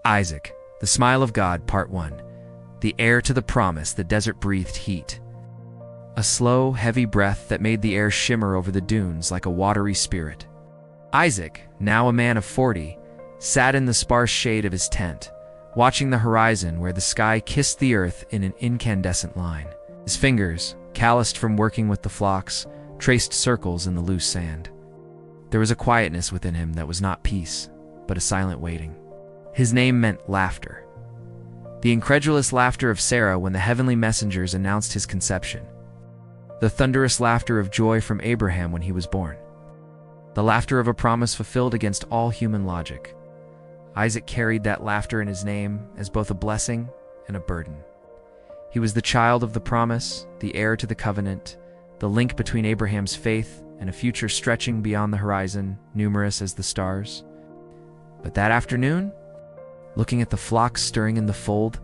Isaac, the smile of God, Part 1. The heir to the promise, the desert-breathed heat. A slow, heavy breath that made the air shimmer over the dunes like a watery spirit. Isaac, now a man of 40, sat in the sparse shade of his tent, watching the horizon where the sky kissed the earth in an incandescent line. His fingers, calloused from working with the flocks, traced circles in the loose sand. There was a quietness within him that was not peace, but a silent waiting. His name meant laughter. The incredulous laughter of Sarah when the heavenly messengers announced his conception. The thunderous laughter of joy from Abraham when he was born. The laughter of a promise fulfilled against all human logic. Isaac carried that laughter in his name as both a blessing and a burden. He was the child of the promise, the heir to the covenant, the link between Abraham's faith and a future stretching beyond the horizon, numerous as the stars. But that afternoon, looking at the flocks stirring in the fold,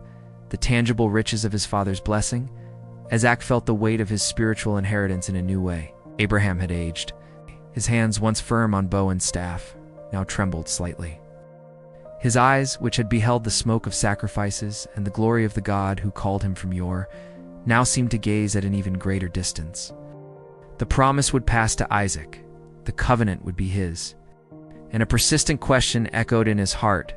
the tangible riches of his father's blessing, Isaac felt the weight of his spiritual inheritance in a new way. Abraham had aged. His hands, once firm on bow and staff, now trembled slightly. His eyes, which had beheld the smoke of sacrifices and the glory of the God who called him from yore, now seemed to gaze at an even greater distance. The promise would pass to Isaac. The covenant would be his. And a persistent question echoed in his heart.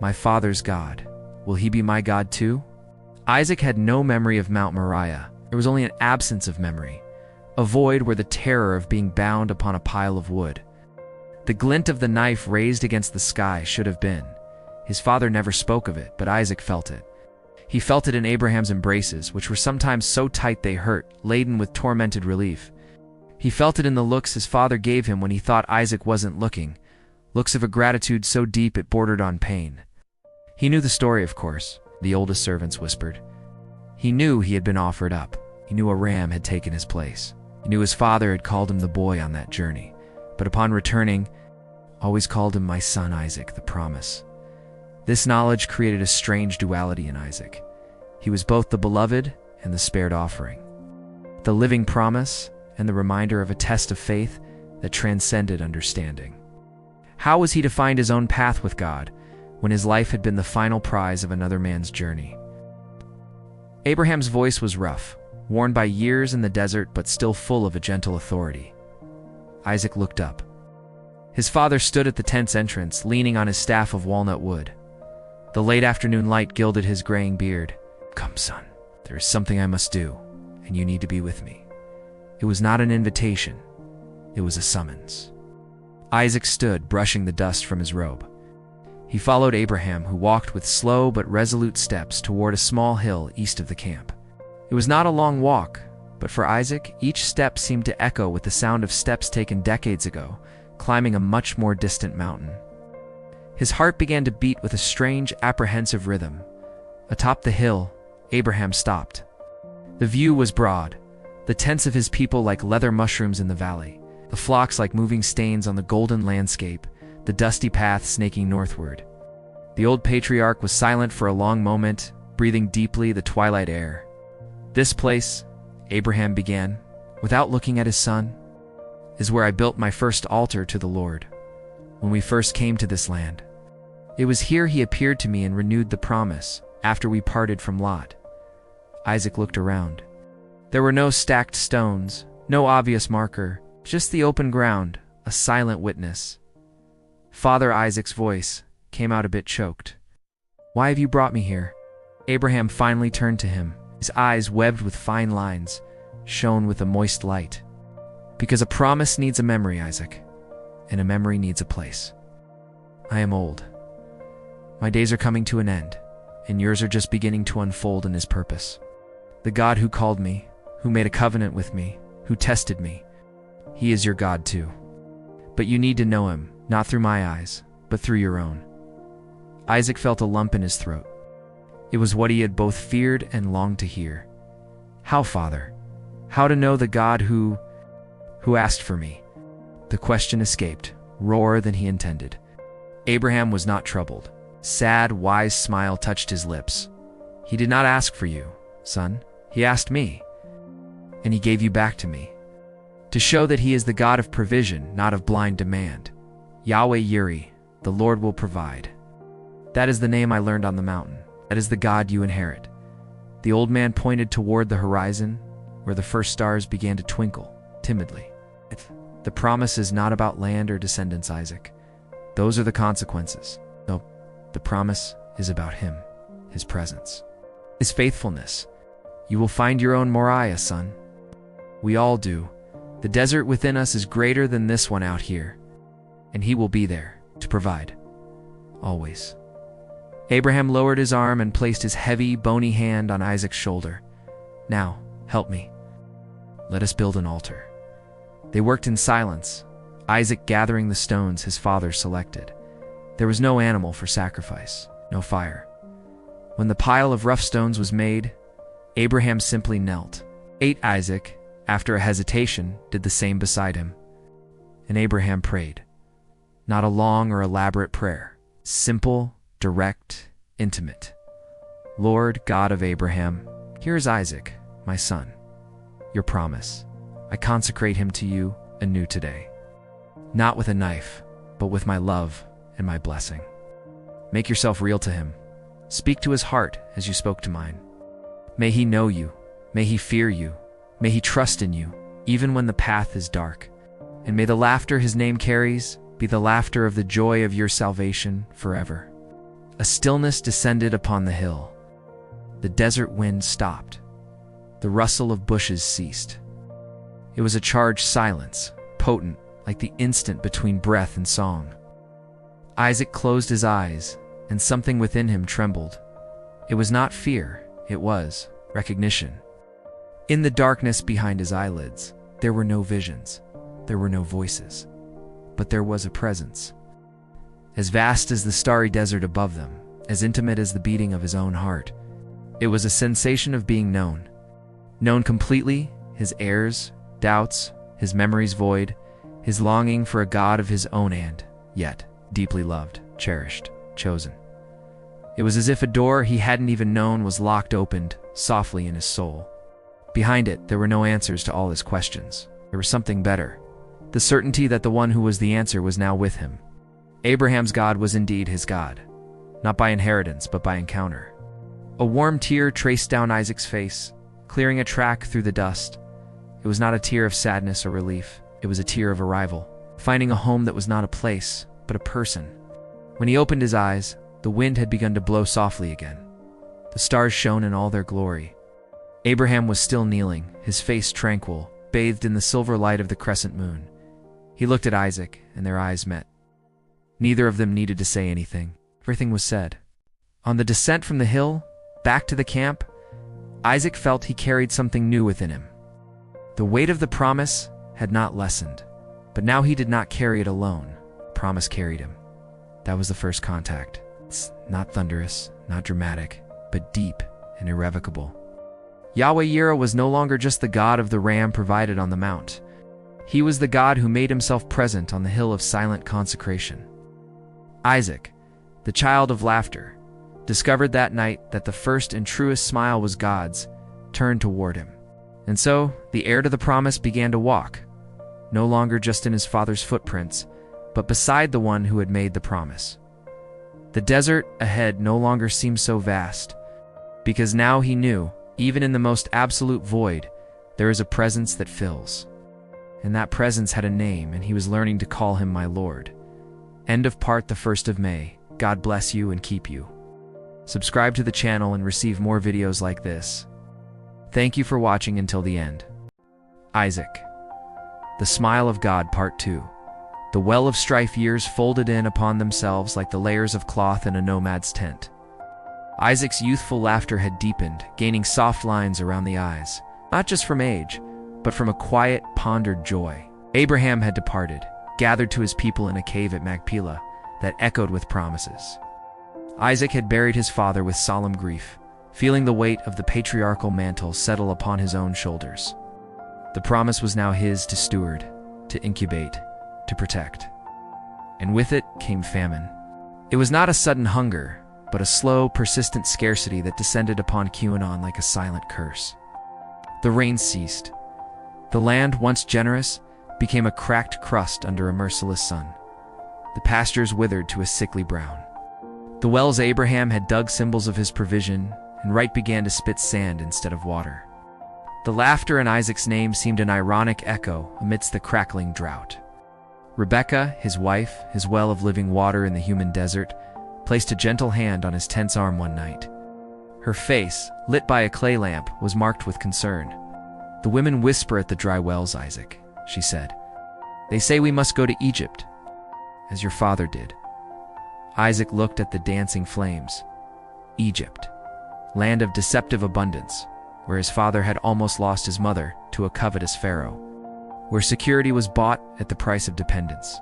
My father's God, will he be my God too? Isaac had no memory of Mount Moriah. There was only an absence of memory, a void where the terror of being bound upon a pile of wood. The glint of the knife raised against the sky should have been. His father never spoke of it, but Isaac felt it. He felt it in Abraham's embraces, which were sometimes so tight they hurt, laden with tormented relief. He felt it in the looks his father gave him when he thought Isaac wasn't looking, looks of a gratitude so deep it bordered on pain. He knew the story, of course, the oldest servants whispered. He knew he had been offered up. He knew a ram had taken his place. He knew his father had called him the boy on that journey. But upon returning, always called him my son Isaac, the promise. This knowledge created a strange duality in Isaac. He was both the beloved and the spared offering. The living promise and the reminder of a test of faith that transcended understanding. How was he to find his own path with God when his life had been the final prize of another man's journey? Abraham's voice was rough, worn by years in the desert but still full of a gentle authority. Isaac looked up. His father stood at the tent's entrance, leaning on his staff of walnut wood. The late afternoon light gilded his graying beard. Come, son, there is something I must do, and you need to be with me. It was not an invitation. It was a summons. Isaac stood, brushing the dust from his robe. He followed Abraham, who walked with slow but resolute steps toward a small hill east of the camp. It was not a long walk, but for Isaac, each step seemed to echo with the sound of steps taken decades ago, climbing a much more distant mountain. His heart began to beat with a strange, apprehensive rhythm. Atop the hill, Abraham stopped. The view was broad, the tents of his people like leather mushrooms in the valley, the flocks like moving stains on the golden landscape, the dusty path snaking northward. The old patriarch was silent for a long moment, breathing deeply the twilight air. This place, Abraham began, without looking at his son, is where I built my first altar to the Lord, when we first came to this land. It was here he appeared to me and renewed the promise, after we parted from Lot. Isaac looked around. There were no stacked stones, no obvious marker, just the open ground, a silent witness. Father Isaac's voice came out a bit choked. Why have you brought me here? Abraham finally turned to him. His eyes, webbed with fine lines, shone with a moist light. Because a promise needs a memory, Isaac, and a memory needs a place. I am old. My days are coming to an end, and yours are just beginning to unfold in his purpose. The God who called me, who made a covenant with me, who tested me, he is your God too. But you need to know him, not through my eyes, but through your own. Isaac felt a lump in his throat. It was what he had both feared and longed to hear. How, Father? How to know the God who asked for me? The question escaped, rawer than he intended. Abraham was not troubled. Sad, wise smile touched his lips. He did not ask for you, son. He asked me, and he gave you back to me, to show that he is the God of provision, not of blind demand. Yahweh Yireh, the Lord will provide. That is the name I learned on the mountain. That is the God you inherit." The old man pointed toward the horizon, where the first stars began to twinkle, timidly. "The promise is not about land or descendants, Isaac. Those are the consequences. No, the promise is about him, his presence, his faithfulness. You will find your own Moriah, son. We all do. The desert within us is greater than this one out here, and he will be there to provide. Always." Abraham lowered his arm and placed his heavy, bony hand on Isaac's shoulder. "Now, help me. Let us build an altar." They worked in silence, Isaac gathering the stones his father selected. There was no animal for sacrifice, no fire. When the pile of rough stones was made, Abraham simply knelt. Isaac, after a hesitation, did the same beside him. And Abraham prayed. Not a long or elaborate prayer. Simple, direct, intimate. "Lord God of Abraham, here is Isaac, my son. Your promise. I consecrate him to you anew today. Not with a knife, but with my love and my blessing. Make yourself real to him. Speak to his heart as you spoke to mine. May he know you. May he fear you. May he trust in you, even when the path is dark. And may the laughter his name carries be the laughter of the joy of your salvation forever." A stillness descended upon the hill. The desert wind stopped. The rustle of bushes ceased. It was a charged silence, potent, like the instant between breath and song. Isaac closed his eyes, and something within him trembled. It was not fear, it was recognition. In the darkness behind his eyelids, there were no visions, there were no voices, but there was a presence. As vast as the starry desert above them, as intimate as the beating of his own heart. It was a sensation of being known. Known completely, his heirs, doubts, his memories void, his longing for a God of his own and, yet, deeply loved, cherished, chosen. It was as if a door he hadn't even known was locked opened softly in his soul. Behind it, there were no answers to all his questions. There was something better. The certainty that the one who was the answer was now with him. Abraham's God was indeed his God, not by inheritance, but by encounter. A warm tear traced down Isaac's face, clearing a track through the dust. It was not a tear of sadness or relief. It was a tear of arrival, finding a home that was not a place, but a person. When he opened his eyes, the wind had begun to blow softly again. The stars shone in all their glory. Abraham was still kneeling, his face tranquil, bathed in the silver light of the crescent moon. He looked at Isaac, and their eyes met. Neither of them needed to say anything. Everything was said. On the descent from the hill, back to the camp, Isaac felt he carried something new within him. The weight of the promise had not lessened, but now he did not carry it alone. Promise carried him. That was the first contact. It's not thunderous, not dramatic, but deep and irrevocable. Yahweh Yireh was no longer just the God of the ram provided on the mount. He was the God who made himself present on the hill of silent consecration. Isaac, the child of laughter, discovered that night that the first and truest smile was God's, turned toward him. And so, the heir to the promise began to walk, no longer just in his father's footprints, but beside the one who had made the promise. The desert ahead no longer seemed so vast, because now he knew, even in the most absolute void, there is a presence that fills. And that presence had a name, and he was learning to call him my Lord. End of part the 1st of May. God bless you and keep you. Subscribe to the channel and receive more videos like this. Thank you for watching until the end. Isaac. The Smile of God Part 2. The well of strife years folded in upon themselves like the layers of cloth in a nomad's tent. Isaac's youthful laughter had deepened, gaining soft lines around the eyes, not just from age, but from a quiet, pondered joy. Abraham had departed, gathered to his people in a cave at Machpelah that echoed with promises. Isaac had buried his father with solemn grief, feeling the weight of the patriarchal mantle settle upon his own shoulders. The promise was now his to steward, to incubate, to protect. And with it came famine. It was not a sudden hunger, but a slow, persistent scarcity that descended upon Cuanon like a silent curse. The rain ceased. The land, once generous, became a cracked crust under a merciless sun. The pastures withered to a sickly brown. The wells Abraham had dug symbols of his provision, and right began to spit sand instead of water. The laughter in Isaac's name seemed an ironic echo amidst the crackling drought. Rebekah, his wife, his well of living water in the human desert, placed a gentle hand on his tense arm one night. Her face, lit by a clay lamp, was marked with concern. "The women whisper at the dry wells, Isaac," she said. "They say we must go to Egypt, as your father did." Isaac looked at the dancing flames. Egypt, land of deceptive abundance, where his father had almost lost his mother to a covetous pharaoh, where security was bought at the price of dependence.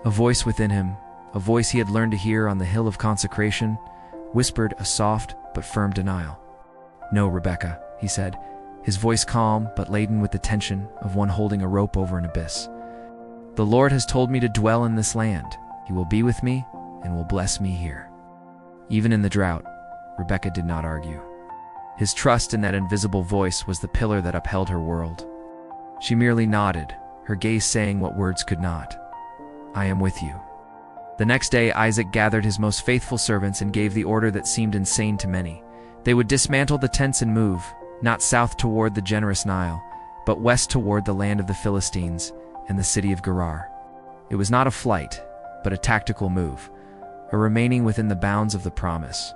A voice within him, a voice he had learned to hear on the hill of consecration, whispered a soft but firm denial. "No, Rebekah," he said, his voice calm but laden with the tension of one holding a rope over an abyss. "The Lord has told me to dwell in this land. He will be with me and will bless me here." Even in the drought, Rebekah did not argue. His trust in that invisible voice was the pillar that upheld her world. She merely nodded, her gaze saying what words could not. "I am with you." The next day, Isaac gathered his most faithful servants and gave the order that seemed insane to many. They would dismantle the tents and move, not south toward the generous Nile, but west toward the land of the Philistines and the city of Gerar. It was not a flight, but a tactical move, a remaining within the bounds of the promise.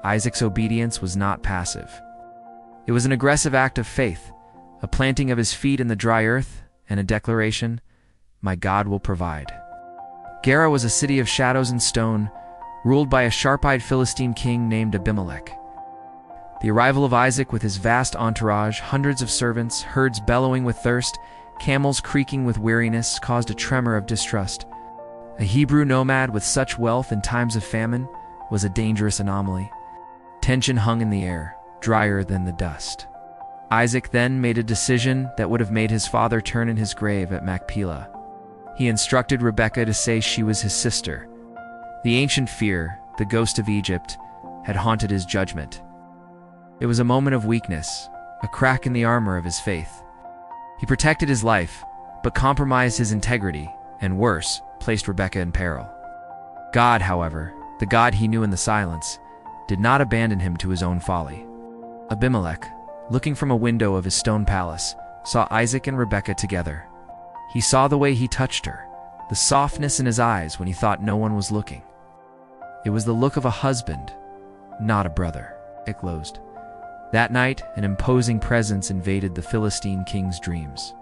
Isaac's obedience was not passive. It was an aggressive act of faith, a planting of his feet in the dry earth, and a declaration, "My God will provide." Gerar was a city of shadows and stone, ruled by a sharp-eyed Philistine king named Abimelech. The arrival of Isaac with his vast entourage, hundreds of servants, herds bellowing with thirst, camels creaking with weariness, caused a tremor of distrust. A Hebrew nomad with such wealth in times of famine was a dangerous anomaly. Tension hung in the air, drier than the dust. Isaac then made a decision that would have made his father turn in his grave at Machpelah. He instructed Rebekah to say she was his sister. The ancient fear, the ghost of Egypt, had haunted his judgment. It was a moment of weakness, a crack in the armor of his faith. He protected his life, but compromised his integrity, and worse, placed Rebekah in peril. God, however, the God he knew in the silence, did not abandon him to his own folly. Abimelech, looking from a window of his stone palace, saw Isaac and Rebekah together. He saw the way he touched her, the softness in his eyes when he thought no one was looking. It was the look of a husband, not a brother. It closed. That night, an imposing presence invaded the Philistine king's dreams.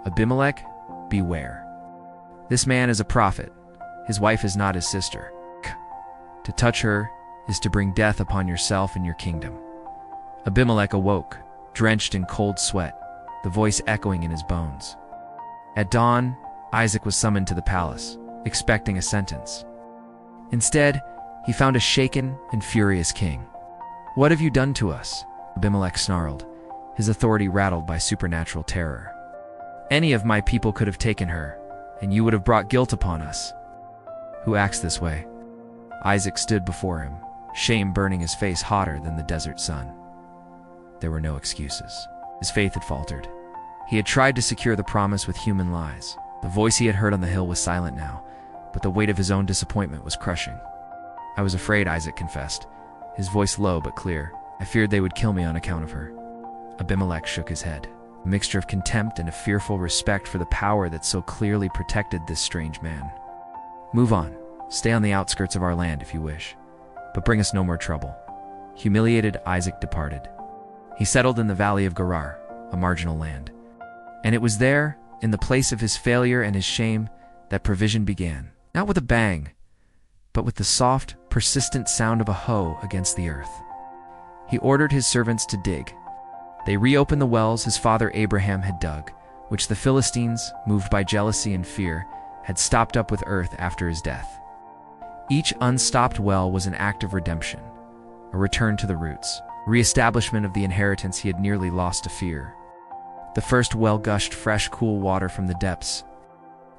"Abimelech, beware. This man is a prophet. His wife is not his sister. To touch her is to bring death upon yourself and your kingdom." Abimelech awoke, drenched in cold sweat, the voice echoing in his bones. At dawn, Isaac was summoned to the palace, expecting a sentence. Instead, he found a shaken and furious king. "What have you done to us?" Abimelech snarled, his authority rattled by supernatural terror. "Any of my people could have taken her, and you would have brought guilt upon us. Who acts this way?" Isaac stood before him, shame burning his face hotter than the desert sun. There were no excuses. His faith had faltered. He had tried to secure the promise with human lies. The voice he had heard on the hill was silent now, but the weight of his own disappointment was crushing. "I was afraid," Isaac confessed, his voice low but clear. "I feared they would kill me on account of her." Abimelech shook his head, a mixture of contempt and a fearful respect for the power that so clearly protected this strange man. "Move on. Stay on the outskirts of our land if you wish, but bring us no more trouble." Humiliated, Isaac departed. He settled in the valley of Gerar, a marginal land. And it was there, in the place of his failure and his shame, that provision began. Not with a bang, but with the soft, persistent sound of a hoe against the earth. He ordered his servants to dig. They reopened the wells his father Abraham had dug, which the Philistines, moved by jealousy and fear, had stopped up with earth after his death. Each unstopped well was an act of redemption, a return to the roots, re-establishment of the inheritance he had nearly lost to fear. The first well gushed fresh, cool water from the depths.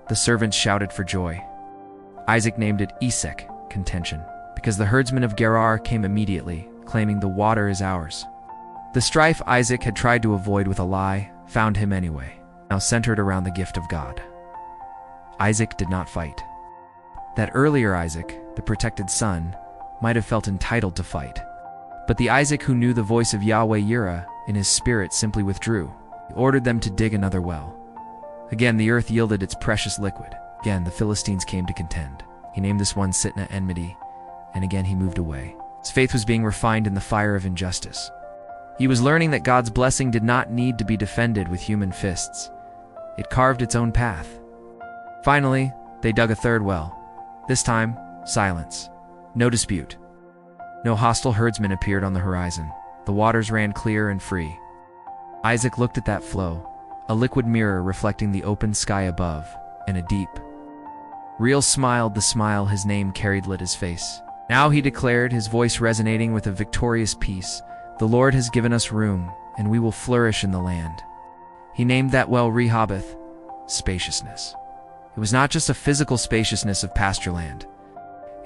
The servants shouted for joy. Isaac named it Esek, contention, because the herdsmen of Gerar came immediately, claiming the water is ours. The strife Isaac had tried to avoid with a lie found him anyway, now centered around the gift of God. Isaac did not fight. That earlier Isaac, the protected son, might have felt entitled to fight. But the Isaac who knew the voice of Yahweh Yireh in his spirit simply withdrew. He ordered them to dig another well. Again, the earth yielded its precious liquid. Again, the Philistines came to contend. He named this one Sitnah enmity, and again he moved away. His faith was being refined in the fire of injustice. He was learning that God's blessing did not need to be defended with human fists. It carved its own path. Finally, they dug a third well. This time, silence. No dispute. No hostile herdsmen appeared on the horizon. The waters ran clear and free. Isaac looked at that flow, a liquid mirror reflecting the open sky above, and a deep, real smiled the smile his name carried lit his face. Now he declared, his voice resonating with a victorious peace, "The Lord has given us room, and we will flourish in the land." He named that well Rehoboth, spaciousness. It was not just a physical spaciousness of pasture land.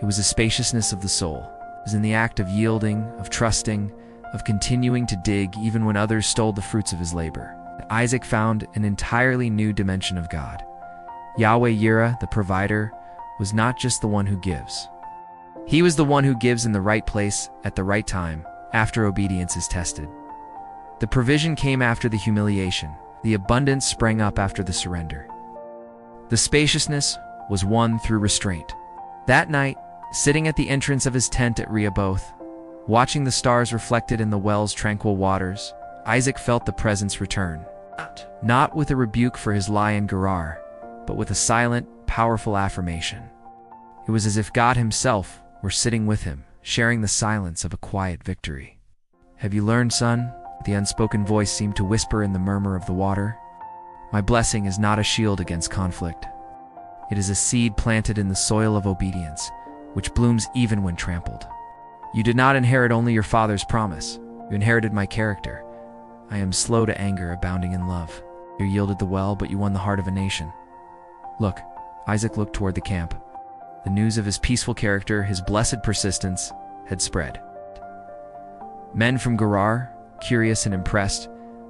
It was a spaciousness of the soul. It was in the act of yielding, of trusting, of continuing to dig even when others stole the fruits of his labor. Isaac found an entirely new dimension of God. Yahweh Yireh, the provider, was not just the one who gives. He was the one who gives in the right place at the right time, after obedience is tested. The provision came after the humiliation. The abundance sprang up after the surrender. The spaciousness was won through restraint. That night, sitting at the entrance of his tent at Rehoboth, watching the stars reflected in the well's tranquil waters, Isaac felt the presence return. Not with a rebuke for his lie in Gerar, but with a silent, powerful affirmation. It was as if God himself were sitting with him, sharing the silence of a quiet victory. "Have you learned, son?" The unspoken voice seemed to whisper in the murmur of the water. "My blessing is not a shield against conflict. It is a seed planted in the soil of obedience, which blooms even when trampled. You did not inherit only your father's promise. You inherited my character. I am slow to anger, abounding in love. You yielded the well, but you won the heart of a nation." Look, Isaac looked toward the camp. The news of his peaceful character, his blessed persistence, had spread. Men from Gerar, curious and impressed,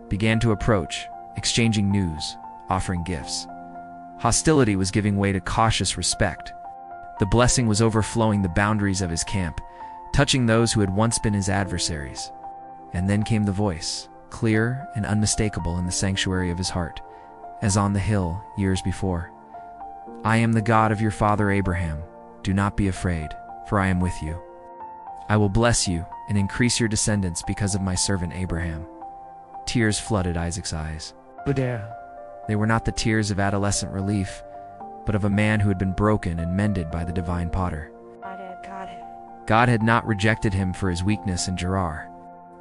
began to approach, exchanging news, offering gifts. Hostility was giving way to cautious respect. The blessing was overflowing the boundaries of his camp, touching those who had once been his adversaries. And then came the voice, clear and unmistakable in the sanctuary of his heart, as on the hill years before. "I am the God of your father Abraham. Do not be afraid, for I am with you. I will bless you and increase your descendants because of my servant Abraham." Tears flooded Isaac's eyes. They were not the tears of adolescent relief, but of a man who had been broken and mended by the divine potter. God had not rejected him for his weakness in Gerar.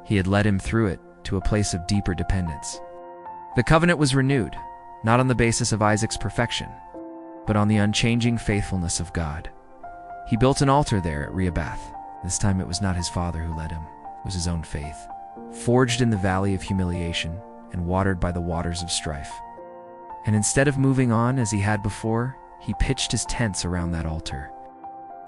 He had led him through it to a place of deeper dependence. The covenant was renewed, not on the basis of Isaac's perfection, but on the unchanging faithfulness of God. He built an altar there at Rehoboth. This time it was not his father who led him, it was his own faith, forged in the valley of humiliation and watered by the waters of strife. And instead of moving on as he had before, he pitched his tents around that altar.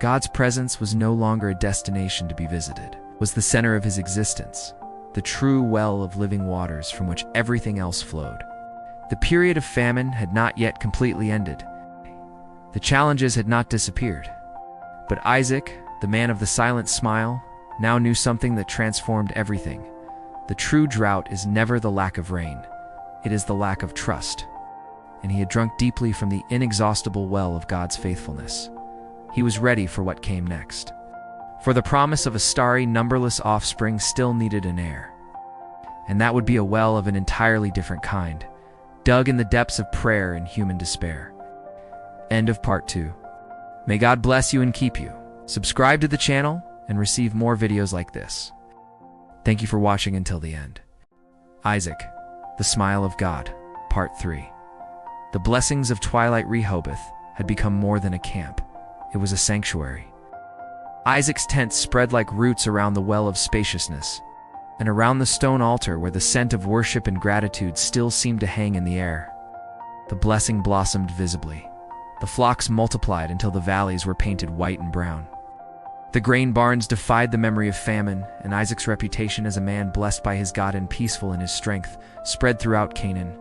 God's presence was no longer a destination to be visited. It was the center of his existence, the true well of living waters from which everything else flowed. The period of famine had not yet completely ended. The challenges had not disappeared. But Isaac, the man of the silent smile, now knew something that transformed everything. The true drought is never the lack of rain. It is the lack of trust. And he had drunk deeply from the inexhaustible well of God's faithfulness. He was ready for what came next. For the promise of a starry, numberless offspring still needed an heir. And that would be a well of an entirely different kind, dug in the depths of prayer and human despair. End of part 2. May God bless you and keep you. Subscribe to the channel and receive more videos like this. Thank you for watching until the end. Isaac, the Smile of God, Part 3. The blessings of Twilight Rehoboth had become more than a camp. It was a sanctuary. Isaac's tent spread like roots around the well of spaciousness, and around the stone altar where the scent of worship and gratitude still seemed to hang in the air. The blessing blossomed visibly. The flocks multiplied until the valleys were painted white and brown. The grain barns defied the memory of famine, and Isaac's reputation as a man blessed by his God and peaceful in his strength spread throughout Canaan.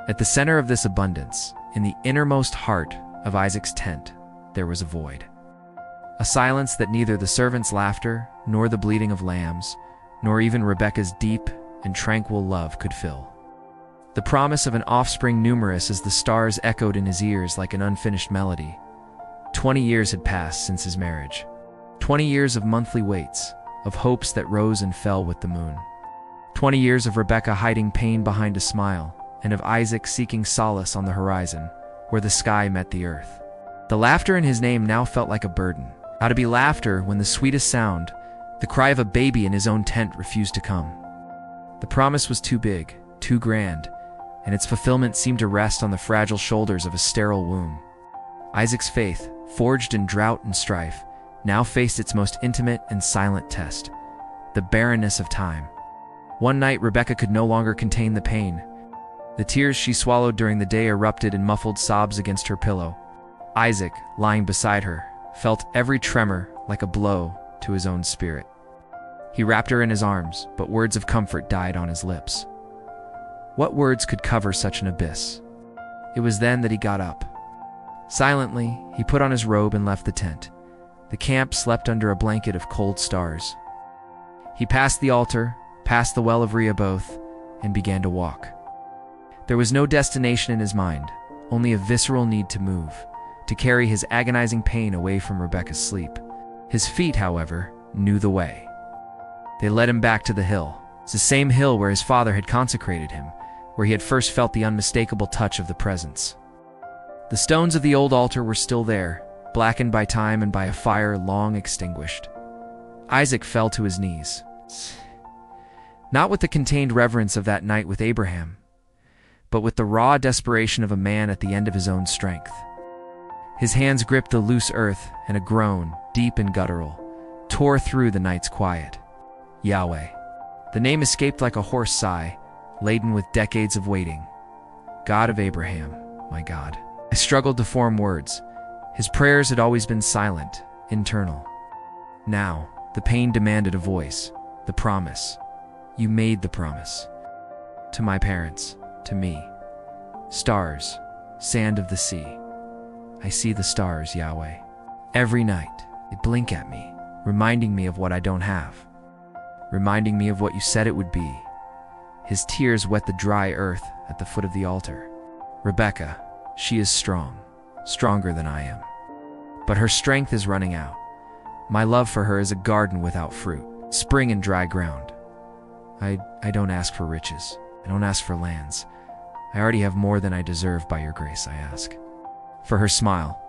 At the center of this abundance, in the innermost heart of Isaac's tent, there was a void. a silence that neither the servants' laughter, nor the bleating of lambs, nor even Rebekah's deep and tranquil love could fill. The promise of an offspring numerous as the stars echoed in his ears like an unfinished melody. 20 years had passed since his marriage. 20 years of monthly waits, of hopes that rose and fell with the moon. 20 years of Rebekah hiding pain behind a smile, and of Isaac seeking solace on the horizon, where the sky met the earth. The laughter in his name now felt like a burden. How to be laughter when the sweetest sound, the cry of a baby in his own tent, refused to come. The promise was too big, too grand, and its fulfillment seemed to rest on the fragile shoulders of a sterile womb. Isaac's faith, forged in drought and strife, now faced its most intimate and silent test, the barrenness of time. One night Rebekah could no longer contain the pain. The tears she swallowed during the day erupted in muffled sobs against her pillow. Isaac, lying beside her, felt every tremor like a blow to his own spirit. He wrapped her in his arms, but words of comfort died on his lips. What words could cover such an abyss? It was then that he got up. Silently, he put on his robe and left the tent. The camp slept under a blanket of cold stars. He passed the altar, past the well of Rehoboth, and began to walk. There was no destination in his mind, only a visceral need to move, to carry his agonizing pain away from Rebekah's sleep. His feet, however, knew the way. They led him back to the hill. It's the same hill where his father had consecrated him, where he had first felt the unmistakable touch of the presence. The stones of the old altar were still there, blackened by time and by a fire long extinguished. Isaac fell to his knees. Not with the contained reverence of that night with Abraham, but with the raw desperation of a man at the end of his own strength. His hands gripped the loose earth, and a groan, deep and guttural, tore through the night's quiet. Yahweh. The name escaped like a hoarse sigh, laden with decades of waiting. God of Abraham, my God. I struggled to form words. His prayers had always been silent, internal. Now, the pain demanded a voice, the promise. You made the promise. To my parents, to me. Stars, sand of the sea. I see the stars, Yahweh. Every night, they blink at me, reminding me of what I don't have. Reminding me of what you said it would be. His tears wet the dry earth at the foot of the altar. Rebekah, she is strong, stronger than I am. But her strength is running out. My love for her is a garden without fruit, spring in dry ground. I don't ask for riches. I don't ask for lands. I already have more than I deserve by your grace, I ask. For her smile,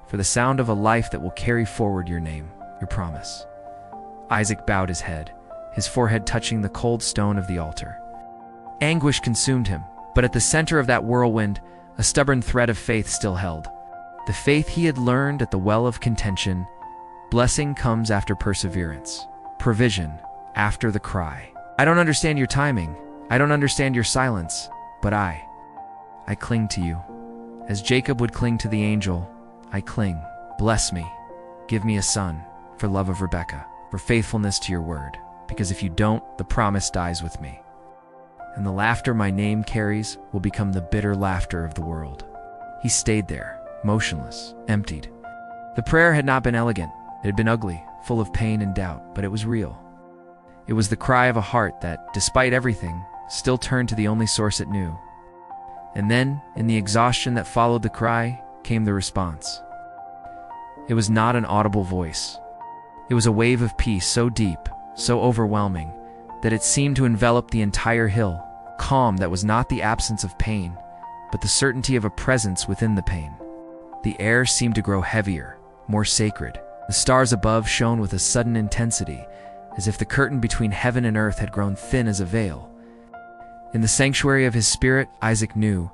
for the sound of a life that will carry forward your name, your promise. Isaac bowed his head, his forehead touching the cold stone of the altar. Anguish consumed him, but at the center of that whirlwind, a stubborn thread of faith still held. The faith he had learned at the well of contention. Blessing comes after perseverance. Provision after the cry. I don't understand your timing. I don't understand your silence, but I cling to you. As Jacob would cling to the angel, I cling. Bless me. Give me a son, for love of Rebekah, for faithfulness to your word, because if you don't, the promise dies with me. And the laughter my name carries will become the bitter laughter of the world. He stayed there, motionless, emptied. The prayer had not been elegant. It had been ugly, full of pain and doubt, but it was real. It was the cry of a heart that, despite everything, still turned to the only source it knew. And then, in the exhaustion that followed the cry, came the response. It was not an audible voice. It was a wave of peace so deep, so overwhelming, that it seemed to envelop the entire hill, calm that was not the absence of pain, but the certainty of a presence within the pain. The air seemed to grow heavier, more sacred. The stars above shone with a sudden intensity, as if the curtain between heaven and earth had grown thin as a veil. In the sanctuary of his spirit, Isaac knew.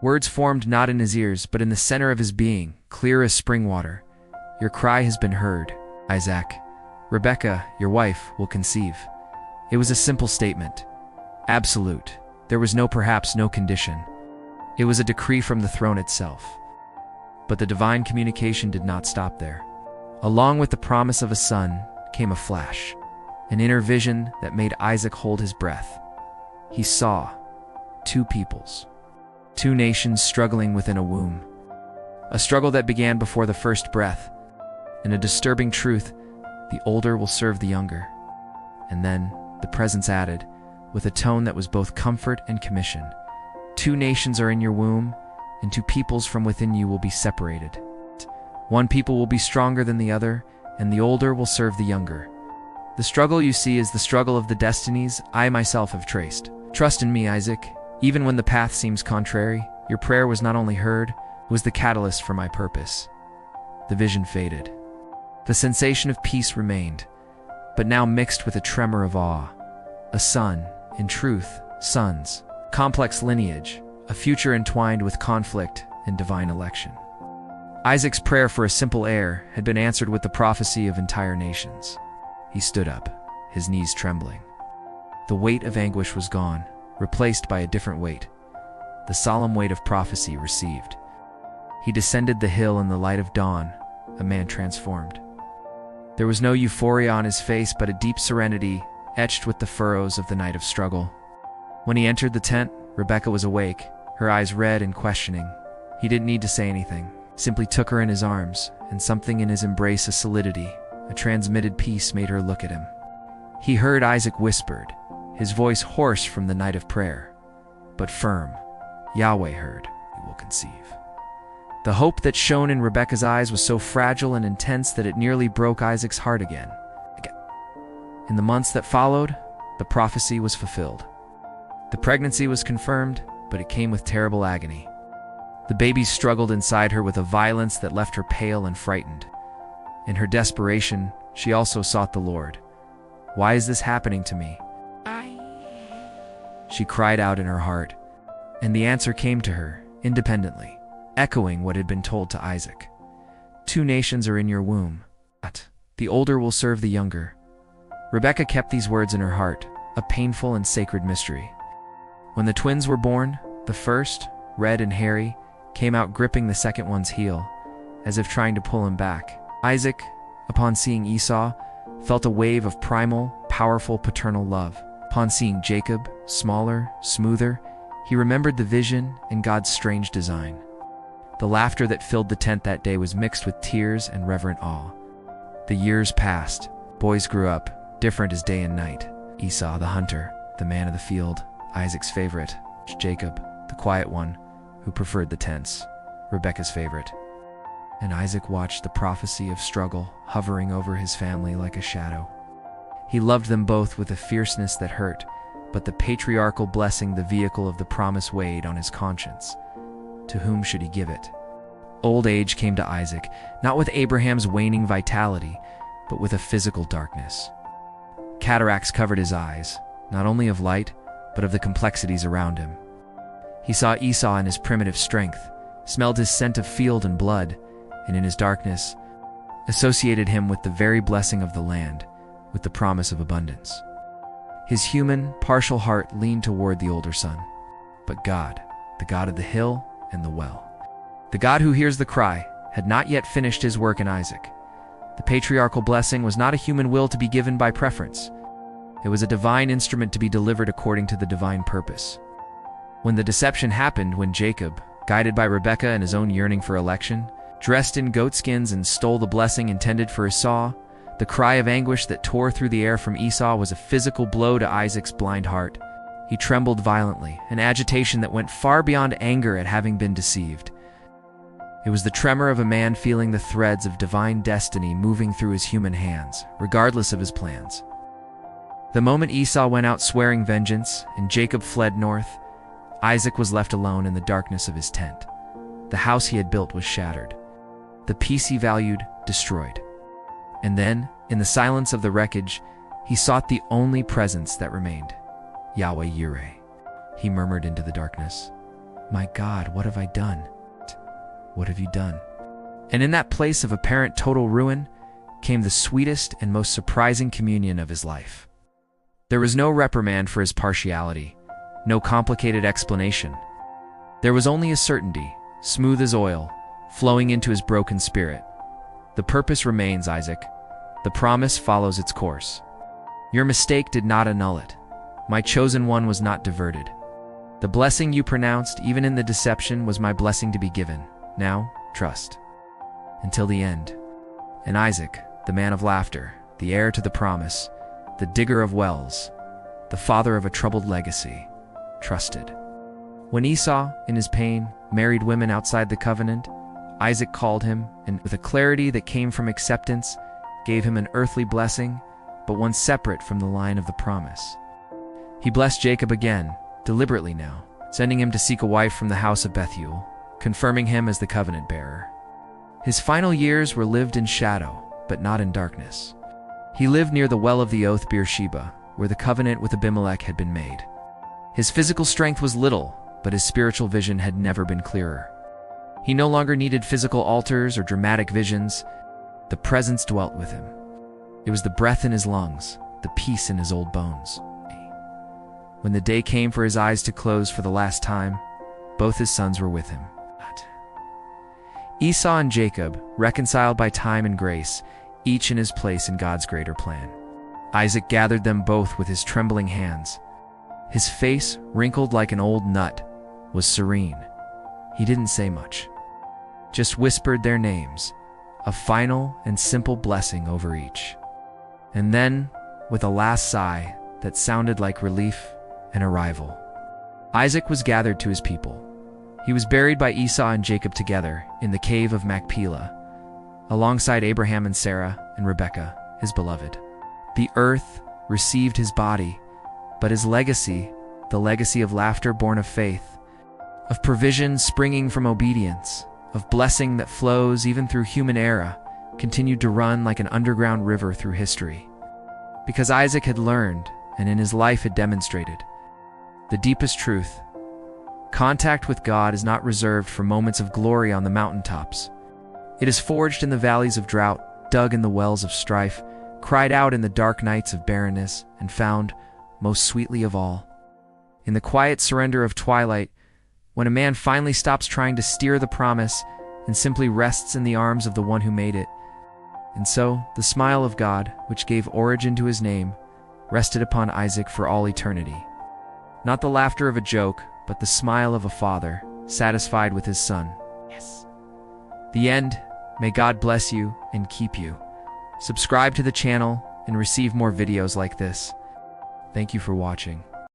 Words formed not in his ears, but in the center of his being, clear as spring water. Your cry has been heard, Isaac. Rebekah, your wife, will conceive. It was a simple statement. Absolute. There was perhaps no condition. It was a decree from the throne itself. But the divine communication did not stop there. Along with the promise of a son came a flash, an inner vision that made Isaac hold his breath. He saw two peoples, two nations struggling within a womb. A struggle that began before the first breath, and a disturbing truth, the older will serve the younger. And then, the presence added, with a tone that was both comfort and commission, 2 nations are in your womb, and 2 peoples from within you will be separated. 1 people will be stronger than the other, and the older will serve the younger. The struggle you see is the struggle of the destinies I myself have traced. Trust in me, Isaac. Even when the path seems contrary, your prayer was not only heard, it was the catalyst for my purpose. The vision faded. The sensation of peace remained, but now mixed with a tremor of awe. A son, in truth, sons, complex lineage, a future entwined with conflict and divine election. Isaac's prayer for a simple heir had been answered with the prophecy of entire nations. He stood up, his knees trembling. The weight of anguish was gone, replaced by a different weight, the solemn weight of prophecy received. He descended the hill in the light of dawn, a man transformed. There was no euphoria on his face, but a deep serenity etched with the furrows of the night of struggle. When he entered the tent, Rebekah was awake, her eyes red and questioning. He didn't need to say anything, simply took her in his arms, and something in his embrace, a solidity, a transmitted peace, made her look at him. He heard Isaac whispered, his voice hoarse from the night of prayer, but firm. Yahweh heard, "You will conceive." The hope that shone in Rebekah's eyes was so fragile and intense that it nearly broke Isaac's heart again. In the months that followed, the prophecy was fulfilled. The pregnancy was confirmed, but it came with terrible agony. The baby struggled inside her with a violence that left her pale and frightened. In her desperation, she also sought the Lord. "Why is this happening to me?" she cried out in her heart, and the answer came to her, independently, echoing what had been told to Isaac. 2 nations are in your womb, but the older will serve the younger. Rebekah kept these words in her heart, a painful and sacred mystery. When the twins were born, the first, red and hairy, came out gripping the second one's heel, as if trying to pull him back. Isaac, upon seeing Esau, felt a wave of primal, powerful paternal love. Upon seeing Jacob, smaller, smoother, he remembered the vision and God's strange design. The laughter that filled the tent that day was mixed with tears and reverent awe. The years passed. Boys grew up, different as day and night. Esau, the hunter, the man of the field. Isaac's favorite. Jacob, the quiet one, who preferred the tents. Rebekah's favorite. And Isaac watched the prophecy of struggle hovering over his family like a shadow. He loved them both with a fierceness that hurt, but the patriarchal blessing, the vehicle of the promise, weighed on his conscience. To whom should he give it? Old age came to Isaac, not with Abraham's waning vitality, but with a physical darkness. Cataracts covered his eyes, not only of light, but of the complexities around him. He saw Esau in his primitive strength, smelled his scent of field and blood, and in his darkness, associated him with the very blessing of the land, with the promise of abundance. His human, partial heart leaned toward the older son. But God, the God of the hill and the well, the God who hears the cry, had not yet finished his work in Isaac. The patriarchal blessing was not a human will to be given by preference. It was a divine instrument to be delivered according to the divine purpose. When the deception happened, when Jacob, guided by Rebekah and his own yearning for election, dressed in goatskins and stole the blessing intended for Esau, the cry of anguish that tore through the air from Esau was a physical blow to Isaac's blind heart. He trembled violently, an agitation that went far beyond anger at having been deceived. It was the tremor of a man feeling the threads of divine destiny moving through his human hands, regardless of his plans. The moment Esau went out swearing vengeance and Jacob fled north, Isaac was left alone in the darkness of his tent. The house he had built was shattered. The peace he valued, destroyed. And then, in the silence of the wreckage, he sought the only presence that remained, Yahweh Yireh. He murmured into the darkness, "My God, what have I done? What have you done?" And in that place of apparent total ruin came the sweetest and most surprising communion of his life. There was no reprimand for his partiality, no complicated explanation. There was only a certainty, smooth as oil, flowing into his broken spirit. The purpose remains, Isaac. The promise follows its course. Your mistake did not annul it. My chosen one was not diverted. The blessing you pronounced, even in the deception, was my blessing to be given. Now, trust. Until the end. And Isaac, the man of laughter, the heir to the promise, the digger of wells, the father of a troubled legacy, trusted. When Esau, in his pain, married women outside the covenant, Isaac called him, and with a clarity that came from acceptance, gave him an earthly blessing, but one separate from the line of the promise. He blessed Jacob again, deliberately now, sending him to seek a wife from the house of Bethuel, confirming him as the covenant bearer. His final years were lived in shadow, but not in darkness. He lived near the well of the oath Beersheba, where the covenant with Abimelech had been made. His physical strength was little, but his spiritual vision had never been clearer. He no longer needed physical altars or dramatic visions. The presence dwelt with him. It was the breath in his lungs, the peace in his old bones. When the day came for his eyes to close for the last time, both his sons were with him. Esau and Jacob, reconciled by time and grace, each in his place in God's greater plan. Isaac gathered them both with his trembling hands. His face, wrinkled like an old nut, was serene. He didn't say much, just whispered their names, a final and simple blessing over each. And then, with a last sigh that sounded like relief and arrival, Isaac was gathered to his people. He was buried by Esau and Jacob together in the cave of Machpelah, alongside Abraham and Sarah and Rebekah, his beloved. The earth received his body, but his legacy, the legacy of laughter born of faith, of provision springing from obedience, of blessing that flows even through human era, continued to run like an underground river through history. Because Isaac had learned, and in his life had demonstrated, the deepest truth: contact with God is not reserved for moments of glory on the mountaintops. It is forged in the valleys of drought, dug in the wells of strife, cried out in the dark nights of barrenness, and found, most sweetly of all, in the quiet surrender of twilight, when a man finally stops trying to steer the promise and simply rests in the arms of the one who made it. And so, the smile of God, which gave origin to his name, rested upon Isaac for all eternity. Not the laughter of a joke, but the smile of a father, satisfied with his son. Yes. The end. May God bless you and keep you. Subscribe to the channel and receive more videos like this. Thank you for watching.